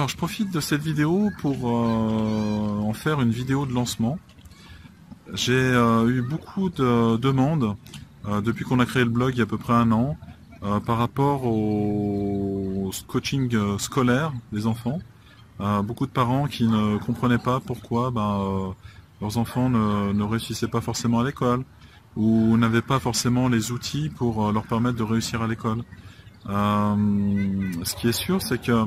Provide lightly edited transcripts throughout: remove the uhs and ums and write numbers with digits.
Alors je profite de cette vidéo pour en faire une vidéo de lancement. J'ai eu beaucoup de demandes depuis qu'on a créé le blog il y a à peu près un an par rapport au coaching scolaire des enfants. Beaucoup de parents qui ne comprenaient pas pourquoi leurs enfants ne réussissaient pas forcément à l'école ou n'avaient pas forcément les outils pour leur permettre de réussir à l'école. Ce qui est sûr, c'est que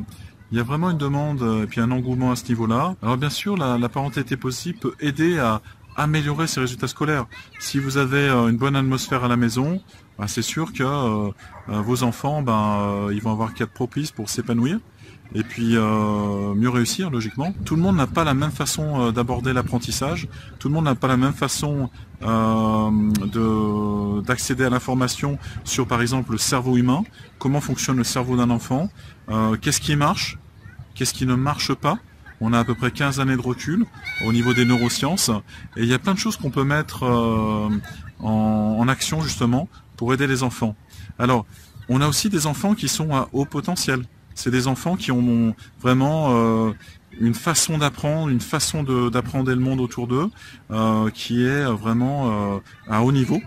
il y a vraiment une demande et puis un engouement à ce niveau-là. Alors bien sûr, la parentalité possible peut aider à améliorer ses résultats scolaires. Si vous avez une bonne atmosphère à la maison, c'est sûr que vos enfants, ils vont avoir cadre propice pour s'épanouir et puis mieux réussir logiquement. Tout le monde n'a pas la même façon d'aborder l'apprentissage, tout le monde n'a pas la même façon d'accéder à l'information sur par exemple le cerveau humain, comment fonctionne le cerveau d'un enfant, qu'est-ce qui marche, qu'est-ce qui ne marche pas. On a à peu près 15 années de recul au niveau des neurosciences et il y a plein de choses qu'on peut mettre en action justement pour aider les enfants. Alors, on a aussi des enfants qui sont à haut potentiel. C'est des enfants qui ont vraiment une façon d'apprendre, une façon d'apprendre le monde autour d'eux qui est vraiment à haut niveau.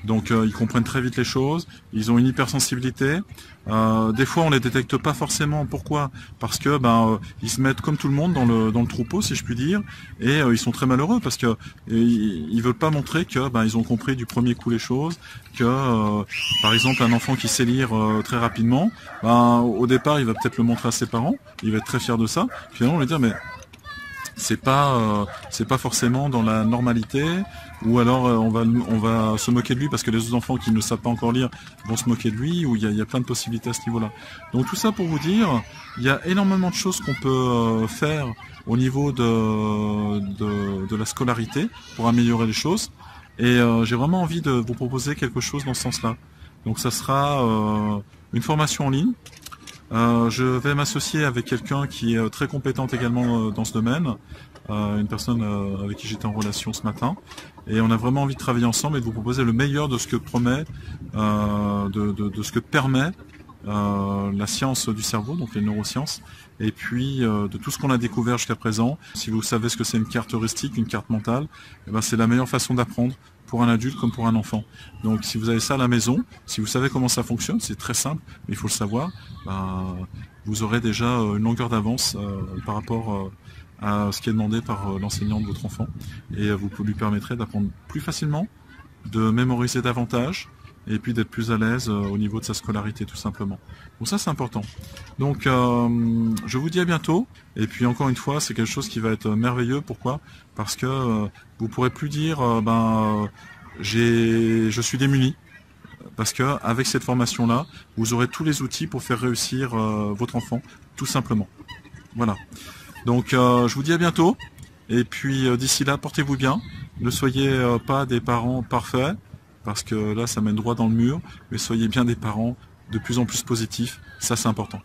Donc ils comprennent très vite les choses, ils ont une hypersensibilité. Des fois on les détecte pas forcément. Pourquoi? Parce que ils se mettent comme tout le monde dans le troupeau, si je puis dire, et ils sont très malheureux parce que ils veulent pas montrer que ils ont compris du premier coup les choses. Que par exemple un enfant qui sait lire très rapidement, au départ il va peut-être le montrer à ses parents, il va être très fier de ça. Finalement on va dire mais c'est pas forcément dans la normalité, ou alors on va se moquer de lui parce que les autres enfants qui ne savent pas encore lire vont se moquer de lui, ou il y a plein de possibilités à ce niveau-là. Donc tout ça pour vous dire, il y a énormément de choses qu'on peut faire au niveau de la scolarité pour améliorer les choses, et j'ai vraiment envie de vous proposer quelque chose dans ce sens-là. Donc ça sera une formation en ligne. Je vais m'associer avec quelqu'un qui est très compétente également dans ce domaine, une personne avec qui j'étais en relation ce matin, et on a vraiment envie de travailler ensemble et de vous proposer le meilleur de ce que promet, de ce que permet la science du cerveau, donc les neurosciences, et puis de tout ce qu'on a découvert jusqu'à présent. Si vous savez ce que c'est une carte heuristique, une carte mentale, c'est la meilleure façon d'apprendre pour un adulte comme pour un enfant. Donc si vous avez ça à la maison, si vous savez comment ça fonctionne, c'est très simple, mais il faut le savoir, vous aurez déjà une longueur d'avance par rapport à ce qui est demandé par l'enseignant de votre enfant, et vous lui permettrez d'apprendre plus facilement, de mémoriser davantage, et puis d'être plus à l'aise au niveau de sa scolarité tout simplement. Donc ça c'est important. Donc je vous dis à bientôt, et puis encore une fois c'est quelque chose qui va être merveilleux. Pourquoi? Parce que vous pourrez plus dire je suis démuni, parce que avec cette formation là vous aurez tous les outils pour faire réussir votre enfant tout simplement. Voilà. Donc je vous dis à bientôt, et puis d'ici là portez-vous bien, ne soyez pas des parents parfaits, parce que là ça mène droit dans le mur, mais soyez bien des parents de plus en plus positifs, ça c'est important.